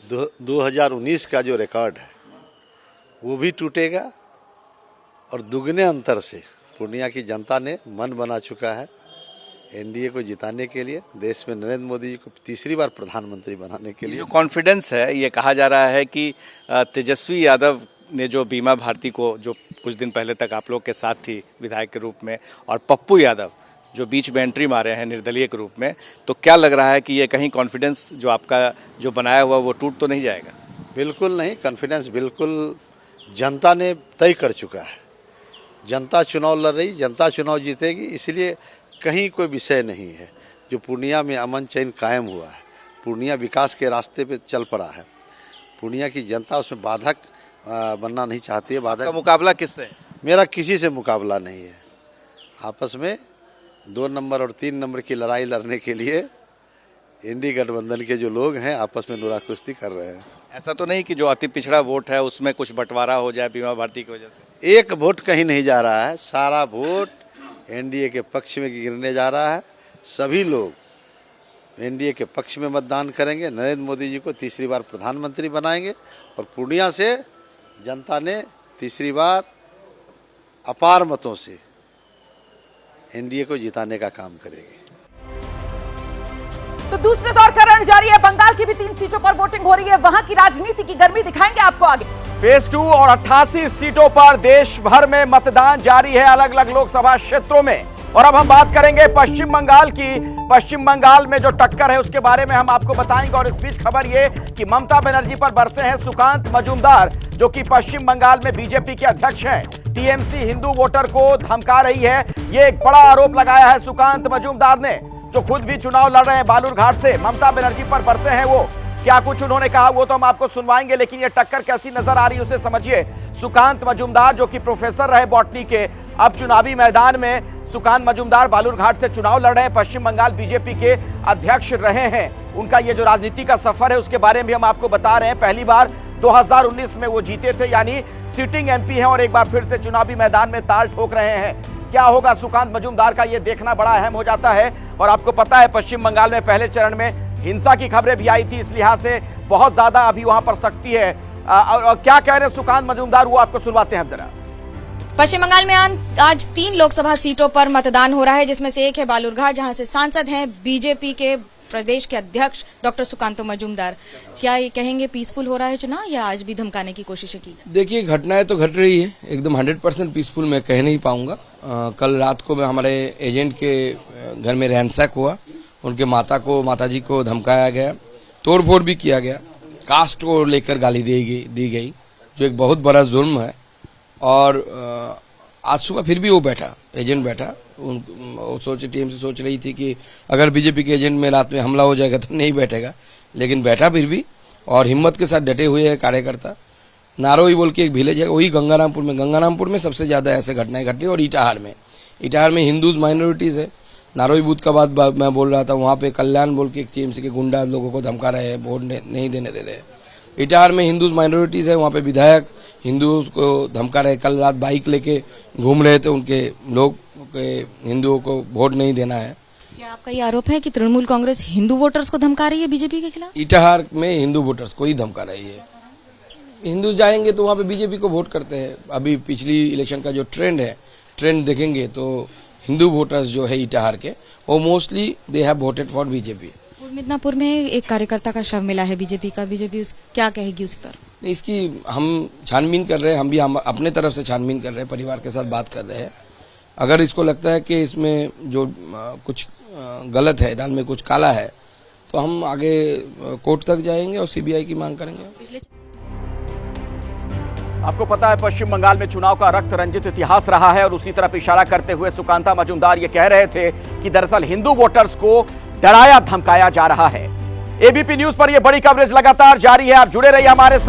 2019 का जो रिकॉर्ड है वो भी टूटेगा, और दुगने अंतर से पूर्णिया की जनता ने मन बना चुका है एनडीए को जिताने के लिए, देश में नरेंद्र मोदी जी को तीसरी बार प्रधानमंत्री बनाने के लिए। जो कॉन्फिडेंस है, ये कहा जा रहा है कि तेजस्वी यादव ने जो बीमा भारती को, जो कुछ दिन पहले तक आप लोग के साथ थी विधायक के रूप में, और पप्पू यादव जो बीच में एंट्री मारे हैं निर्दलीय के रूप में, तो क्या लग रहा है कि ये कहीं कॉन्फिडेंस जो आपका जो बनाया हुआ वो टूट तो नहीं जाएगा? बिल्कुल नहीं, कॉन्फिडेंस बिल्कुल जनता ने तय कर चुका है। जनता चुनाव लड़ रही, जनता चुनाव जीतेगी, इसलिए कहीं कोई विषय नहीं है। जो पूर्णिया में अमन चैन कायम हुआ है, पूर्णिया विकास के रास्ते पे चल पड़ा है, पूर्णिया की जनता उसमें बाधक बनना नहीं चाहती है। बाधक का मुकाबला किससे है? मेरा किसी से मुकाबला नहीं है। आपस में 2 नंबर और 3 नंबर की लड़ाई लड़ने के लिए इंडी गठबंधन के जो लोग हैं आपस में नुरा कुश्ती कर रहे हैं। ऐसा तो नहीं कि जो अति पिछड़ा वोट है उसमें कुछ बंटवारा हो जाए बीमा भारती की वजह से? एक वोट कहीं नहीं जा रहा है, सारा वोट एनडीए के पक्ष में गिरने जा रहा है। सभी लोग एनडीए के पक्ष में मतदान करेंगे। नरेंद्र मोदी जी को तीसरी बार प्रधानमंत्री बनाएंगे और पूर्णिया से जनता ने तीसरी बार अपार मतों से एनडीए को जिताने का काम करेगी। तो दूसरे दौर का रण जारी है। बंगाल की भी 3 सीटों पर वोटिंग हो रही है। वहां की राजनीति की गर्मी दिखाएंगे आपको आगे। फेज 2 और 88 सीटों पर देश भर में मतदान जारी है अलग अलग लोकसभा क्षेत्रों में। और अब हम बात करेंगे पश्चिम बंगाल की। पश्चिम बंगाल में जो टक्कर है उसके बारे में हम आपको बताएंगे। और इस बीच खबर ये कि ममता बनर्जी पर बरसे हैं सुकांत मजूमदार, जो कि पश्चिम बंगाल में बीजेपी के अध्यक्ष हैं। टीएमसी हिंदू वोटर को धमका रही है, ये एक बड़ा आरोप लगाया है सुकांत मजूमदार ने, जो खुद भी चुनाव लड़ रहे हैं बालूरघाट से। ममता बनर्जी पर बरसे हैं वो। क्या कुछ उन्होंने कहा वो तो हम आपको सुनवाएंगे, लेकिन ये टक्कर कैसी नजर आ रही है उसे समझिए। सुकांत मजूमदार जो कि प्रोफेसर रहे बॉटनी के, अब चुनावी मैदान में सुकांत मजूमदार बालूरघाट से चुनाव लड़ रहे हैं। पश्चिम बंगाल बीजेपी के अध्यक्ष रहे हैं। उनका ये जो राजनीति का सफर है उसके बारे में भी हम आपको बता रहे हैं। पहली बार 2019 में वो जीते थे, यानी सिटिंग एमपी हैं और एक बार फिर से चुनावी मैदान में ताल ठोक रहे हैं। क्या होगा सुकांत मजूमदार का, ये देखना बड़ा अहम हो जाता है। और आपको पता है पश्चिम बंगाल में पहले चरण में हिंसा की खबरें भी आई थी, इस लिहाज से बहुत ज्यादा अभी वहां पर सख्ती है। और क्या कह रहे हैं सुकांत मजूमदार वो आपको सुनवाते हैं जरा। पश्चिम बंगाल में आज 3 लोकसभा सीटों पर मतदान हो रहा है, जिसमें से एक है बालूरघाट, जहां से सांसद हैं बीजेपी के प्रदेश के अध्यक्ष डॉक्टर सुकांतो मजूमदार। क्या ये कहेंगे पीसफुल हो रहा है चुनाव, या आज भी धमकाने की कोशिशें की? देखिए, घटनाएं तो घट रही है, एकदम 100% पीसफुल मैं कह नहीं पाऊंगा। कल रात को हमारे एजेंट के घर में रैंसैक हुआ, उनके माताजी को धमकाया गया, तोड़फोड़ भी किया गया, कास्ट को लेकर गाली दी गई, जो एक बहुत बड़ा जुल्म है। और आज सुबह फिर भी वो बैठा, एजेंट बैठा। टीएमसी सोच रही थी कि अगर बीजेपी के एजेंट में रात में हमला हो जाएगा तो नहीं बैठेगा, लेकिन बैठा फिर भी, और हिम्मत के साथ डटे हुए है कार्यकर्ता। नारोई बोल के एक विलेज है, वही गंगारामपुर में सबसे ज्यादा ऐसे घटनाएं घटी। और इटाहार में हिंदूज माइनॉरिटीज है। नारोई बूथ का बात मैं बोल रहा था, वहां पे कल्याण बोल के एक टीएमसी के गुंडा लोगों को धमका रहे हैं, वोट नहीं देने दे रहे हैं। इटाहार में हिंदूज माइनॉरिटीज है, वहां पे विधायक हिंदुओं को धमका रहे। कल रात बाइक लेके घूम रहे थे उनके लोग, हिंदुओं को वोट नहीं देना है। क्या आपका ये आरोप है कि तृणमूल कांग्रेस हिंदू वोटर्स को धमका रही है बीजेपी के खिलाफ? इटाहार में हिंदू वोटर्स को ही धमका रही है। हिंदू जाएंगे तो वहां पे बीजेपी को वोट करते हैं। अभी पिछली इलेक्शन का जो ट्रेंड देखेंगे तो हिंदू वोटर्स जो है इटाहार के, वो mostly they have voted for BJP. Midnapore में एक कार्यकर्ता का शव मिला है बीजेपी का, बीजेपी क्या कहेगी उस पर? इसकी हम छानबीन कर रहे हैं, हम अपने तरफ से छानबीन कर रहे हैं, परिवार के साथ बात कर रहे हैं। अगर इसको लगता है कि इसमें जो कुछ गलत है, दाल में कुछ काला है, तो हम आगे कोर्ट तक जाएंगे और सीबीआई की मांग करेंगे। आपको पता है पश्चिम बंगाल में चुनाव का रक्त रंजित इतिहास रहा है, और उसी तरफ इशारा करते हुए सुकांता मजूमदार ये कह रहे थे कि दरअसल हिंदू वोटर्स को डराया धमकाया जा रहा है। एबीपी न्यूज पर यह बड़ी कवरेज लगातार जारी है। आप जुड़े रहिए हमारे साथ।